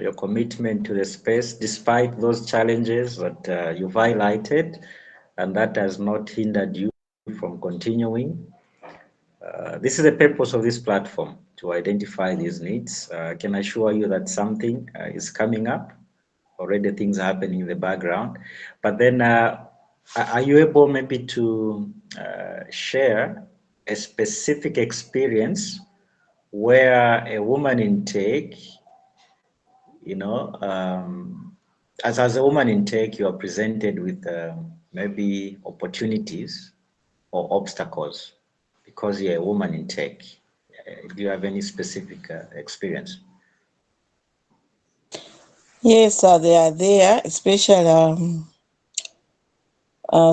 your commitment to the space, despite those challenges that you've highlighted, and that has not hindered you from continuing. This is the purpose of this platform, to identify these needs. I can assure you that something is coming up. Already things are happening in the background. But then, are you able maybe to share a specific experience where a woman in tech, you know, as a woman in tech, you are presented with maybe opportunities or obstacles because you're a woman in tech? Do you have any specific experience? Yes, they are there, especially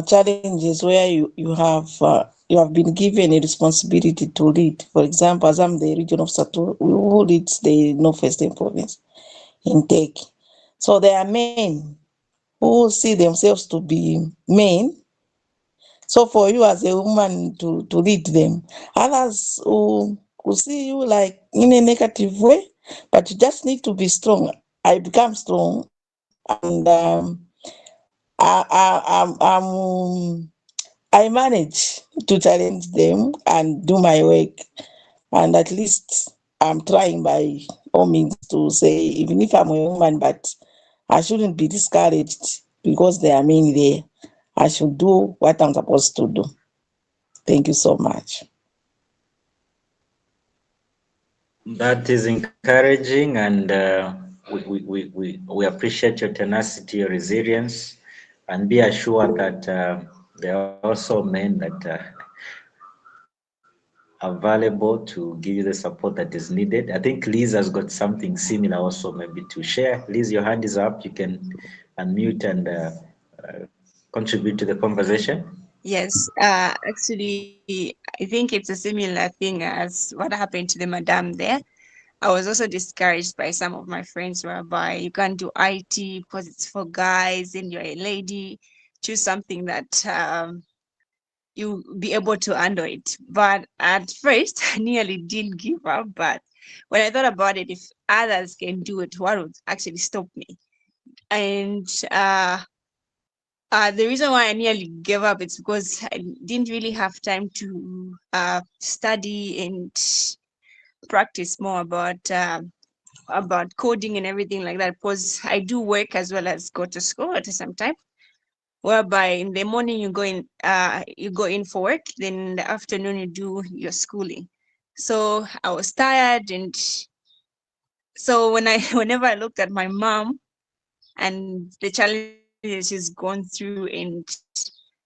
challenges where you have been given a responsibility to lead. For example, as I'm the region officer who leads the Northwestern province in tech. So there are men who see themselves to be men. So for you as a woman to lead them, others who see you like in a negative way, but you just need to be strong. I become strong, and I manage to challenge them and do my work. And at least I'm trying by all means to say, even if I'm a woman, but I shouldn't be discouraged because there are men there. I should do what I'm supposed to do. Thank you so much. That is encouraging, and we appreciate your tenacity, your resilience, and be assured that there are also men that are available to give you the support that is needed. I think Liz has got something similar also maybe to share. Liz, your hand is up. You can unmute and contribute to the conversation. Yes, actually, I think it's a similar thing as what happened to the madam there. I was also discouraged by some of my friends whereby you can't do IT because it's for guys and you're a lady. Choose something that you be able to handle it. But at first, I nearly did give up. But when I thought about it, if others can do it, what would actually stop me? And the reason why I nearly gave up is because I didn't really have time to study and practice more about coding and everything like that. Because I do work as well as go to school at the same time. Whereby in the morning you go in for work, then in the afternoon you do your schooling. So I was tired, and so whenever I looked at my mom and the challenges she's gone through, and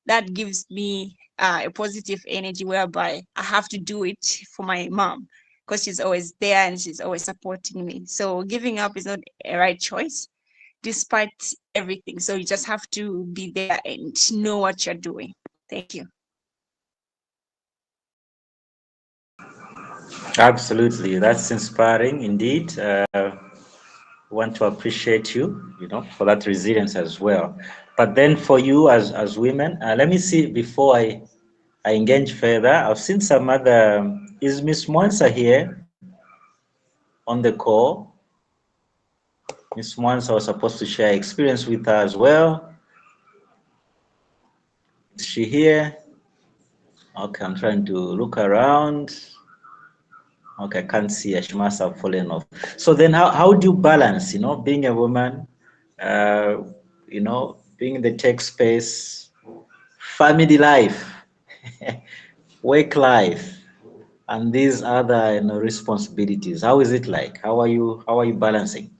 that gives me a positive energy whereby I have to do it for my mom because she's always there and she's always supporting me. So giving up is not a right choice despite everything. So you just have to be there and know what you're doing. Thank you. Absolutely, that's inspiring indeed. Want to appreciate you, for that resilience as well. But then for you as women, let me see before I engage further. I've seen some other. Is Miss Mwansa here on the call? Miss Mwansa was supposed to share experience with her as well. Is she here? Okay, I'm trying to look around. Okay, I can't see her. She must have fallen off. So then how do you balance, being a woman, uh, being in the tech space, family life, work life, and these other responsibilities? How is it like? How are you balancing?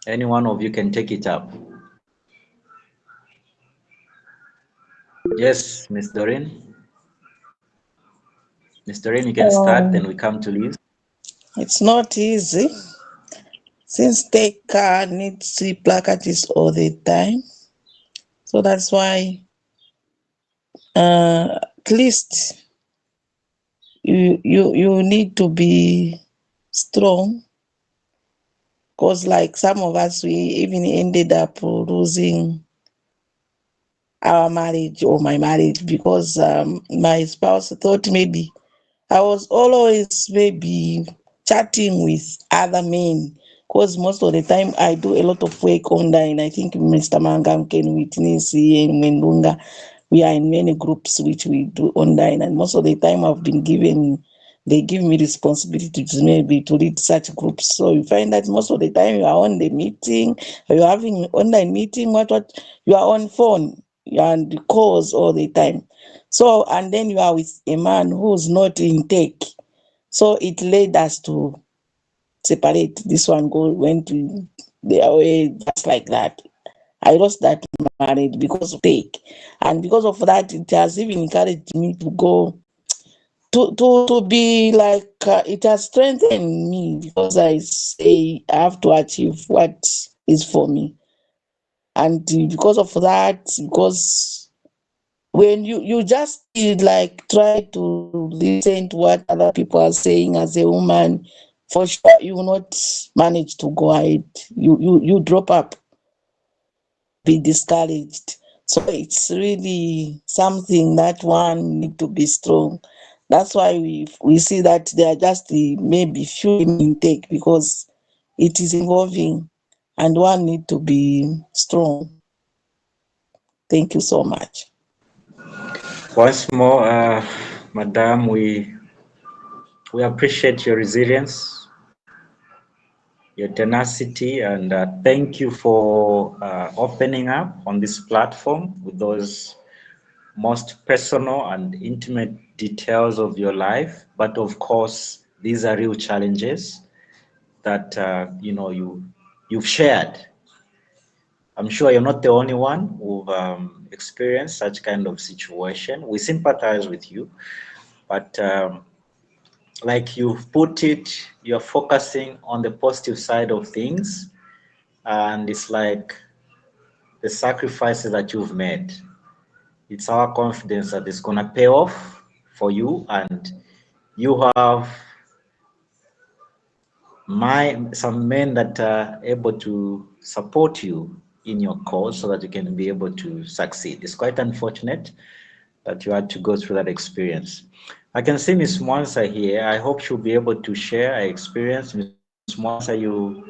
Any one of you can take it up. Yes, Miss Doreen. Miss Doreen, you can start, then we come to Liz. It's not easy since tech needs to placards all the time. So that's why at least you need to be strong, because like some of us, we even ended up losing our marriage or my marriage because my spouse thought maybe I was always maybe chatting with other men, because most of the time I do a lot of work online. I think Mr. Mangam can witness and Mendunga. We are in many groups which we do online, and most of the time they give me responsibility to maybe to lead such groups. So you find that most of the time you are on the meeting, you're having online meeting, what you are on phone, you are on the calls all the time. So, and then you are with a man who's not in tech. So it led us to separate. This one went to their way just like that. I lost that marriage because of tech. And because of that, it has even encouraged me to go to be like it has strengthened me, because I say I have to achieve what is for me. And because of that, because when you just like try to listen to what other people are saying as a woman, for sure you will not manage to go ahead. You drop up, be discouraged. So it's really something that one need to be strong. That's why we see that there are just maybe few intake, because it is involving, and one need to be strong. Thank you so much. Once more, Madam, we appreciate your resilience, your tenacity, and thank you for opening up on this platform with those most personal and intimate details of your life. But of course, these are real challenges that you've shared. I'm sure you're not the only one who've experienced such kind of situation. We sympathize with you, but like you've put it, you're focusing on the positive side of things, and it's like the sacrifices that you've made. It's our confidence that it's gonna pay off for you, and you have some men that are able to support you in your cause so that you can be able to succeed. It's quite unfortunate that you had to go through that experience. I can see Miss Mwansa here. I hope she'll be able to share her experience. Miss Mwansa, you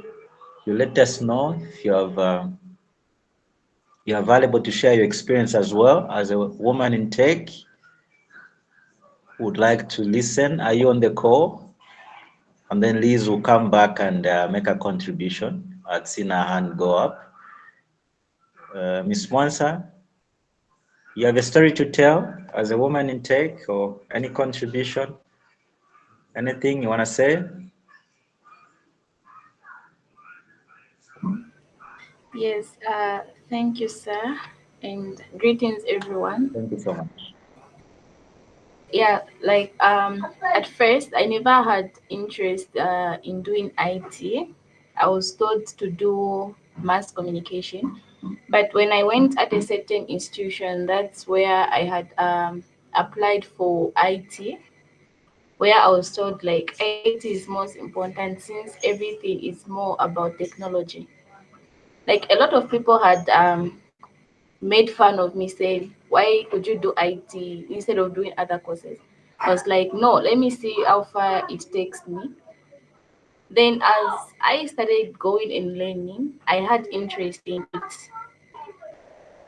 let us know if you are available to share your experience as well as a woman in tech who would like to listen. Are you on the call? And then Liz will come back and make a contribution. I'd seen her hand go up. Miss Mwansa, you have a story to tell as a woman in tech, or any contribution? Anything you want to say? Yes, thank you, sir, and greetings, everyone. Thank you so much. Yeah, like at first, I never had interest in doing IT. I was told to do mass communication, but when I went at a certain institution, that's where I had applied for IT, where I was told like IT is most important since everything is more about technology. Like a lot of people had made fun of me, saying, "Why could you do IT instead of doing other courses?" I was like, "No, let me see how far it takes me." Then, as I started going and learning, I had interest in it.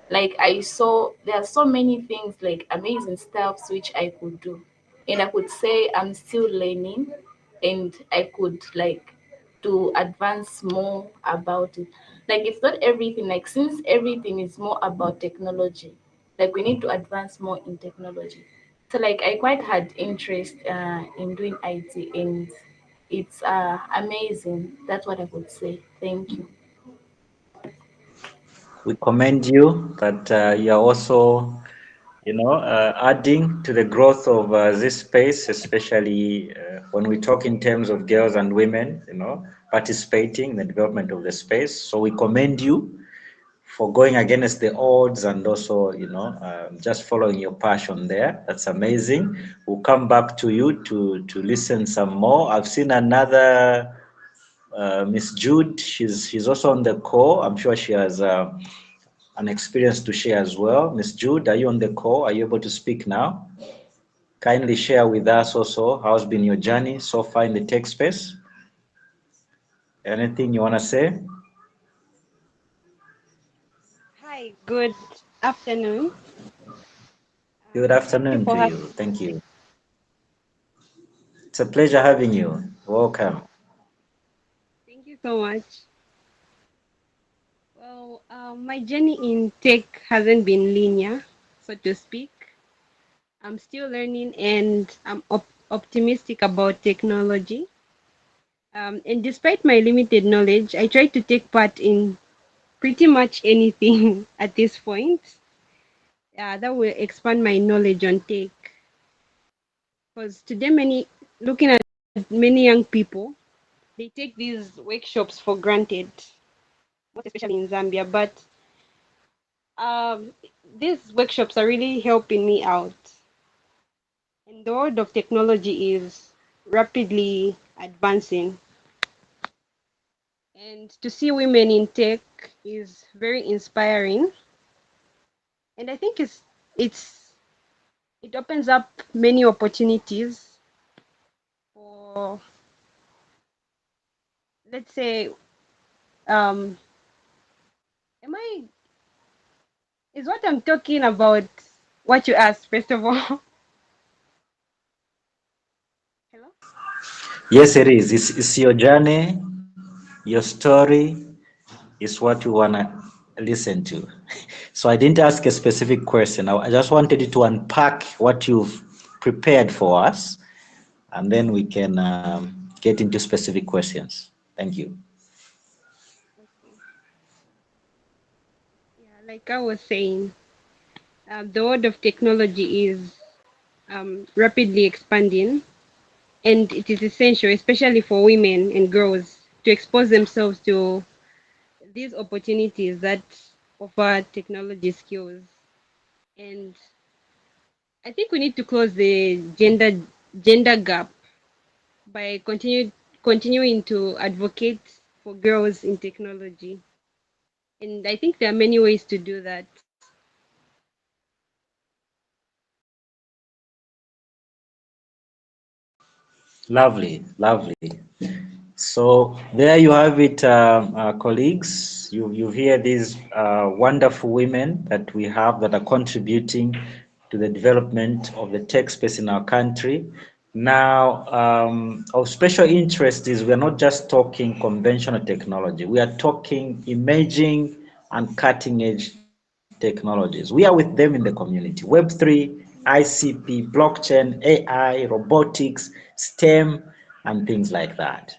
Like, I saw there are so many things, like amazing stuffs, which I could do. And I could say I'm still learning, and I could like to advance more about it. Like it's not everything, like since everything is more about technology, like we need to advance more in technology. So like I quite had interest in doing IT, and it's amazing. That's what I could say. Thank you. We commend you that you are also, adding to the growth of this space, especially when we talk in terms of girls and women, participating in the development of the space. So we commend you for going against the odds, and also, just following your passion there. That's amazing. We'll come back to you to listen some more. I've seen another Miss Jude. She's also on the call. I'm sure she has an experience to share as well. Miss Jude, are you on the call? Are you able to speak now? kindly share with us also how's been your journey so far in the tech space. Anything you want to say? Hi, good afternoon. Good Thank you afternoon for to having. you. Thank you. It's a pleasure having you. Welcome. Thank you so much. Well, my journey in tech hasn't been linear, so to speak. I'm still learning, and I'm optimistic about technology. And despite my limited knowledge, I try to take part in pretty much anything at this point. That will expand my knowledge on tech. Because today, looking at many young people, they take these workshops for granted, most especially in Zambia. But um, these workshops are really helping me out. And the world of technology is rapidly advancing. And to see women in tech is very inspiring. And I think it's it opens up many opportunities for, let's say, um, am I is what I'm talking about what you asked first of all? Hello? Yes, it is. It's your journey, your story is what we want to listen to. So I didn't ask a specific question. I just wanted you to unpack what you've prepared for us, and then we can get into specific questions. Thank you. Okay. Yeah, like I was saying, the world of technology is rapidly expanding, and it is essential, especially for women and girls, to expose themselves to these opportunities that offer technology skills. And I think we need to close the gender gap by continuing to advocate for girls in technology. And I think there are many ways to do that. Lovely, lovely. So there you have it, colleagues. You hear these wonderful women that we have that are contributing to the development of the tech space in our country. Now, of special interest is we're not just talking conventional technology. We are talking emerging and cutting edge technologies. We are with them in the community. Web3, ICP, blockchain, AI, robotics, STEM, and things like that.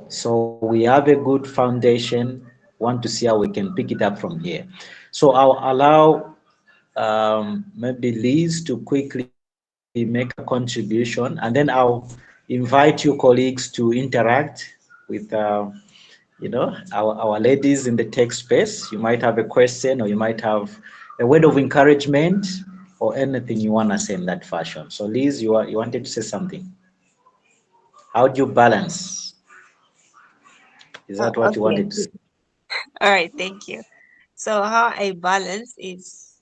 So we have a good foundation. Want to see how we can pick it up from here. So I'll allow maybe Liz to quickly make a contribution, and then I'll invite you colleagues to interact with our ladies in the tech space. You might have a question, or you might have a word of encouragement, or anything you want to say in that fashion. So Liz, you wanted to say something. How do you balance? Is that what you Okay. wanted to say? All right. Thank you. So how I balance is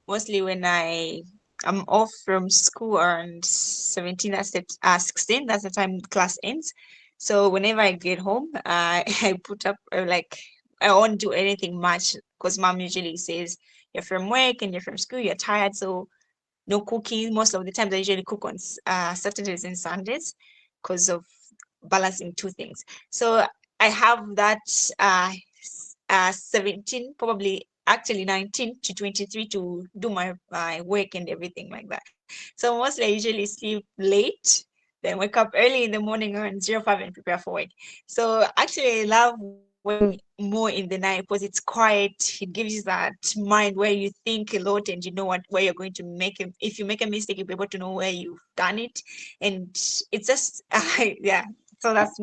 mostly when I'm off from school around 17, that's 16, that's the time class ends. So whenever I get home, I put up like I won't do anything much because mom usually says you're from work and you're from school, you're tired, so no cooking. Most of the times I usually cook on Saturdays and Sundays because of balancing two things. So I have that 17, probably actually 19 to 23 to do my work and everything like that. So mostly I usually sleep late, then wake up early in the morning around 05 and prepare for work. So actually I love working more in the night because it's quiet. It gives you that mind where you think a lot and you know where you're going to make it. If you make a mistake, you'll be able to know where you've done it. And it's just yeah. So that's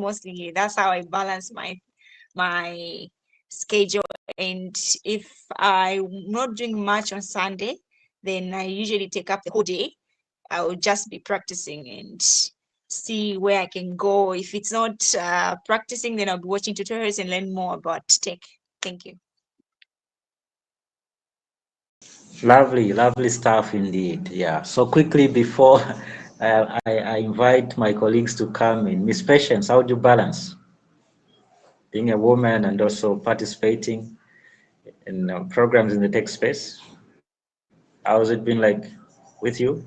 how I balance my schedule. And if I'm not doing much on Sunday, then I usually take up the whole day. I will just be practicing and see where I can go. If it's not practicing, then I'll be watching tutorials and learn more about tech. Thank you. Lovely, lovely stuff indeed. Yeah. So quickly before I invite my colleagues to come in, Miss Patience, how do you balance being a woman and also participating in programs in the tech space? How's it been like with you?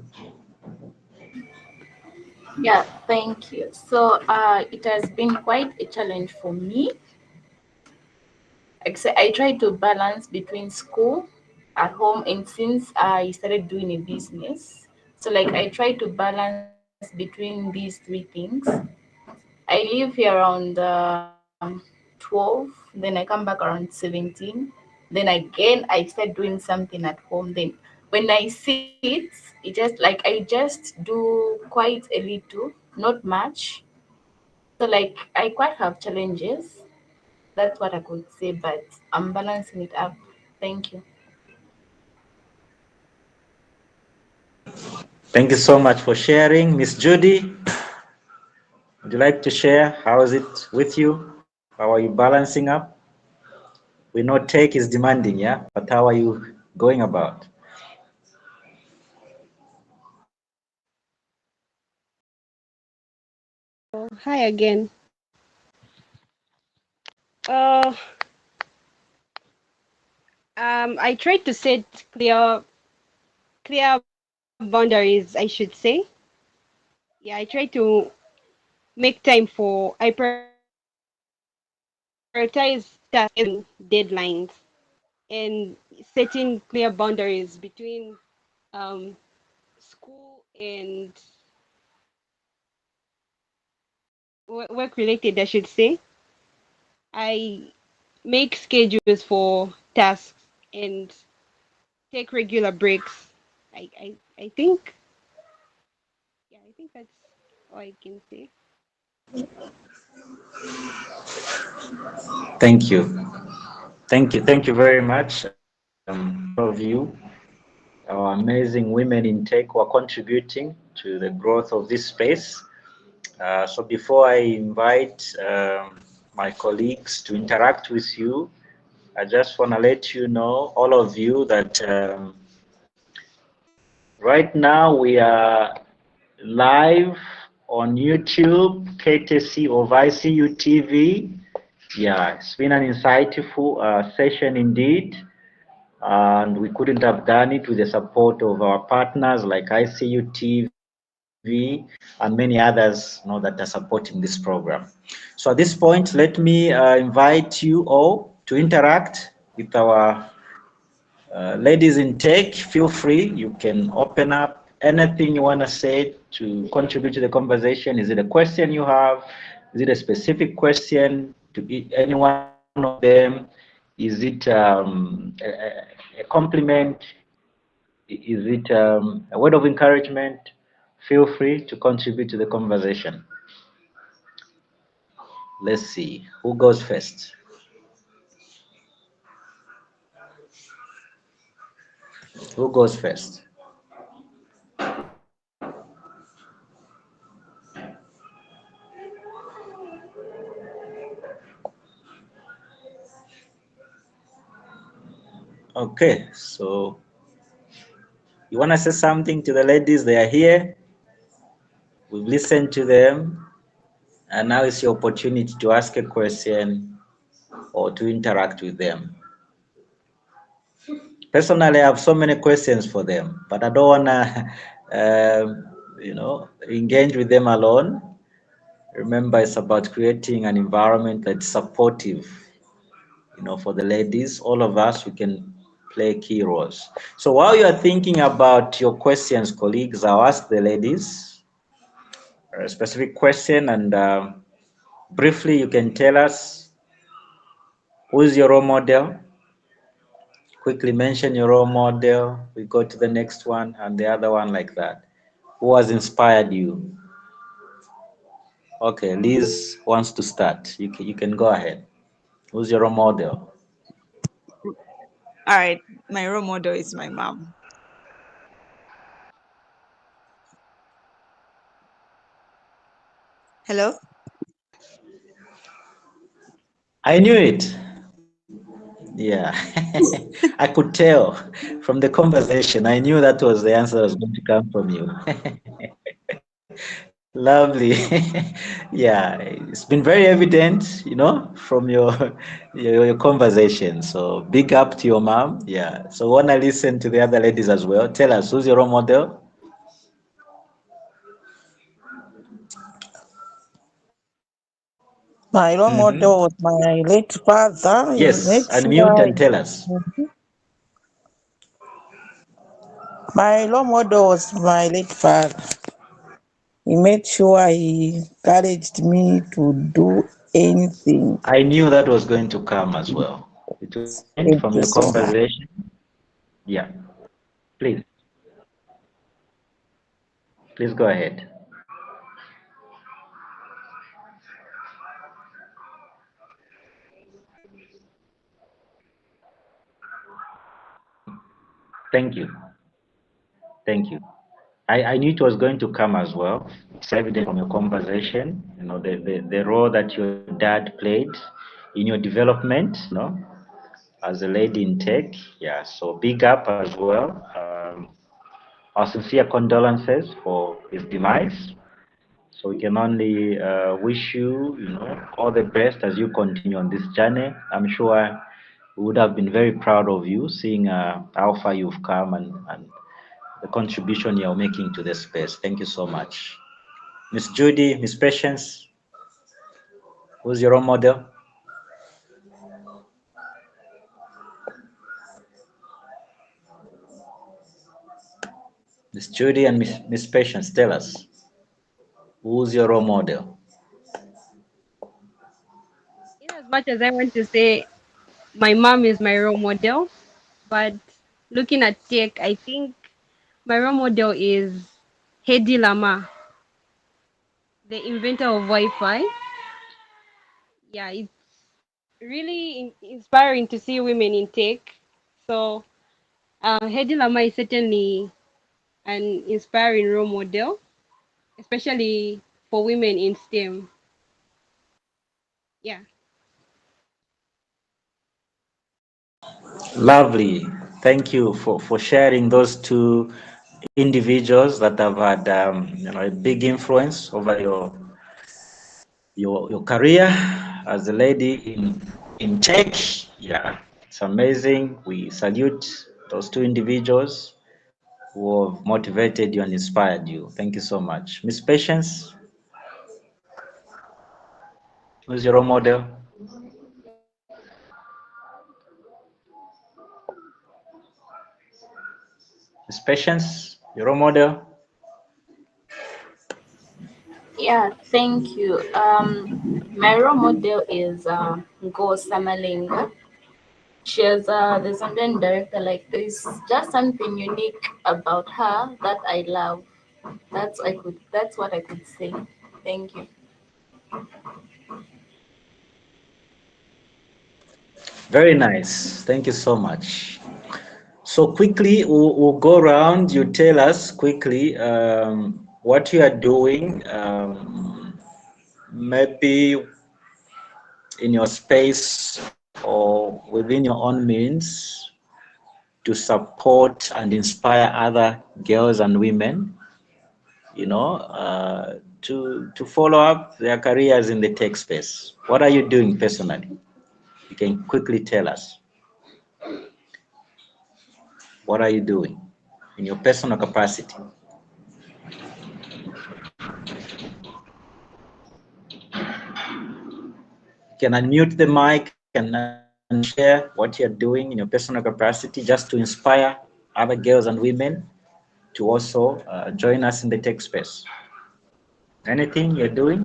Yeah, thank you. So it has been quite a challenge for me. Except I try to balance between school at home and since I started doing a business. So like I try to balance between these three things. I live here around 12, then I come back around 17. Then again I start doing something at home. Then when I sit, it just like I just do quite a little, not much. So like I quite have challenges. That's what I could say, but I'm balancing it up. Thank you. Thank you so much for sharing. Miss Judy, would you like to share how is it with you? How are you balancing up? We know tech is demanding, yeah, but how are you going about? Oh, hi again. Uh, I tried to set clear boundaries, I should say. Yeah, I try to make time for. I prioritize tasks deadlines and setting clear boundaries between um, school and work related, I should say. I make schedules for tasks and take regular breaks. I think, yeah, I think that's all I can say. Thank you. Thank you. Thank you very much, all of you, our amazing women in tech who are contributing to the growth of this space. So before I invite my colleagues to interact with you, I just want to let you know, all of you, that right now we are live on YouTube, KTC of ICU TV. Yeah, it's been an insightful session indeed, and we couldn't have done it with the support of our partners like ICU TV and many others, that are supporting this program. So at this point, let me invite you all to interact with our ladies in tech. Feel free, you can open up anything you want to say to contribute to the conversation. Is it a question you have? Is it a specific question to any one of them? Is it a compliment? Is it a word of encouragement? Feel free to contribute to the conversation. Let's see who goes first. Who goes first? Okay, so you want to say something to the ladies? They are here. We've listened to them, and now it's your opportunity to ask a question or to interact with them. Personally, I have so many questions for them, but I don't want to, engage with them alone. Remember, it's about creating an environment that's supportive, for the ladies. All of us, we can play key roles. So while you are thinking about your questions, colleagues, I'll ask the ladies a specific question, and briefly, you can tell us who is your role model. Quickly mention your role model. We go to the next one and the other one like that. Who has inspired you? Okay, Liz wants to start. You can go ahead. Who's your role model? All right, my role model is my mom. Hello? I knew it. Yeah, I could tell from the conversation. I knew that was the answer that was going to come from you. Lovely. Yeah, it's been very evident, from your conversation. So big up to your mom. Yeah. So wanna listen to the other ladies as well. Tell us, who's your role model? My role Mm-hmm. model was my late father. He Yes, made unmute sure and tell us. my role model was my late father. He made sure he encouraged me to do anything. I knew that was going to come as well. It was Thank from you your so much. conversation. Yeah, please, please go ahead. Thank you. Thank you. I knew it was going to come as well. It's evident from your conversation, the role that your dad played in your development, as a lady in tech. Yeah, so big up as well. Our sincere condolences for his demise. So we can only wish you, all the best as you continue on this journey. I'm sure we would have been very proud of you, seeing how far you've come and the contribution you're making to the space. Thank you so much. Miss Judy, Miss Patience, who's your role model? Miss Judy and Miss Patience, tell us, who's your role model? In as much as I want to say my mom is my role model, but looking at tech, I think my role model is Hedi Lama, the inventor of Wi-Fi. Yeah, it's really inspiring to see women in tech. So Hedi Lama is certainly an inspiring role model, especially for women in STEM. Yeah. Lovely. Thank you for sharing those two individuals that have had a big influence over your career as a lady in tech. Yeah, it's amazing. We salute those two individuals who have motivated you and inspired you. Thank you so much. Miss Patience, who's your role model? Miss Patience, your role model? Yeah, thank you. My role model is Go Samalinga. She's the Zambian director. Like, there's just something unique about her that I love. That's what I could say. Thank you. Very nice. Thank you so much. So quickly, we'll go around. You tell us quickly what you are doing, maybe in your space or within your own means to support and inspire other girls and women, to follow up their careers in the tech space. What are you doing personally? You can quickly tell us. What are you doing in your personal capacity? You can unmute the mic and share what you're doing in your personal capacity just to inspire other girls and women to also join us in the tech space. Anything you're doing?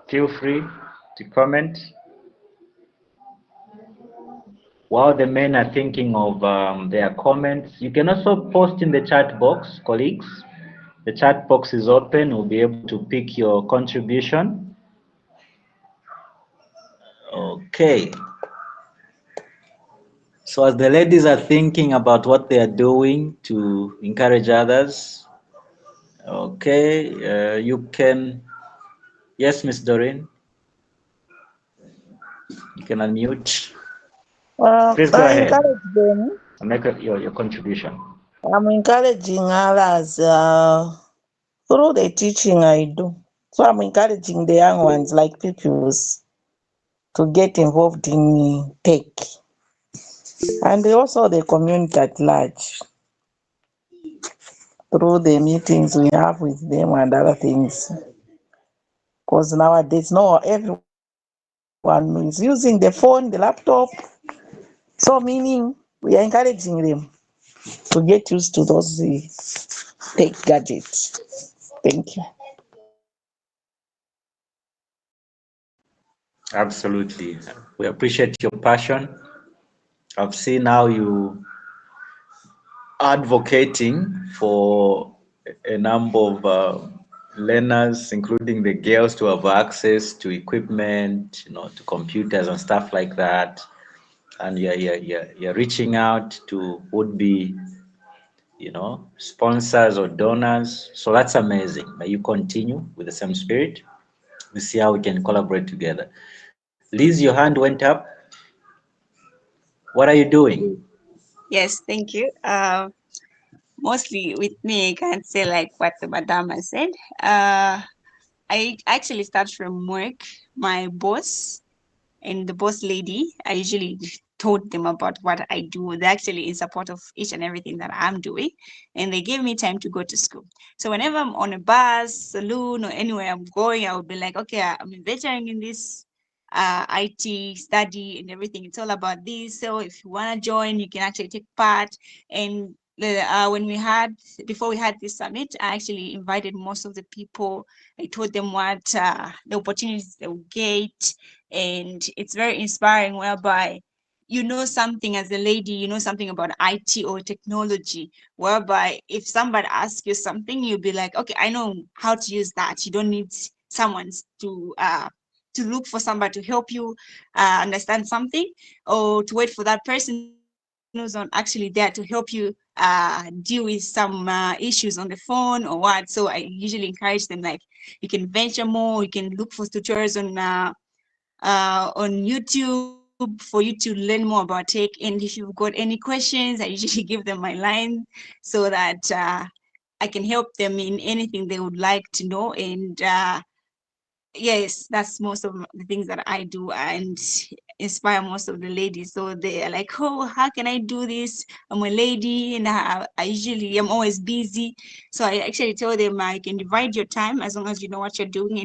Feel free to comment. While the men are thinking of their comments, you can also post in the chat box, colleagues. The chat box is open. We'll be able to pick your contribution. Okay. So as the ladies are thinking about what they are doing to encourage others, okay, you can, yes, Miss Doreen, you can unmute. Please go I ahead encourage them. and make your contribution. I'm encouraging others through the teaching I do. So I'm encouraging the young ones like pupils to get involved in tech, and also the community at large through the meetings we have with them and other things. Because nowadays, no, everyone is using the phone, the laptop. So meaning we are encouraging them to get used to those tech gadgets. Thank you. Absolutely. We appreciate your passion. I've seen how you advocating for a number of learners, including the girls, to have access to equipment, to computers and stuff like that. And you're reaching out to would-be, sponsors or donors. So that's amazing. May you continue with the same spirit. We see how we can collaborate together. Liz, your hand went up. What are you doing? Yes, thank you. Mostly with me, I can't say like what the madama said. I actually start from work. My boss and the boss lady, I usually told them about what I do. They're actually in support of each and everything that I'm doing. And they gave me time to go to school. So whenever I'm on a bus, saloon, or anywhere I'm going, I would be like, okay, I'm venturing in this IT study and everything. It's all about this. So if you want to join, you can actually take part. And when before we had this summit, I actually invited most of the people. I told them what the opportunities they will get, and it's very inspiring, whereby you know something as a lady, you know something about IT or technology, whereby if somebody asks you something, you'll be like, okay, I know how to use that. You don't need someone to look for somebody to help you understand something, or to wait for that person who's not actually there to help you deal with some issues on the phone or what. So I usually encourage them, like, you can venture more, you can look for tutorials on YouTube for you to learn more about tech. And if you've got any questions, I usually give them my line so that I can help them in anything they would like to know. And yes, that's most of the things that I do, and inspire most of the ladies. So they are like, oh, how can I do this? I'm a lady, and I usually am always busy. So I actually tell them, I can divide your time as long as you know what you're doing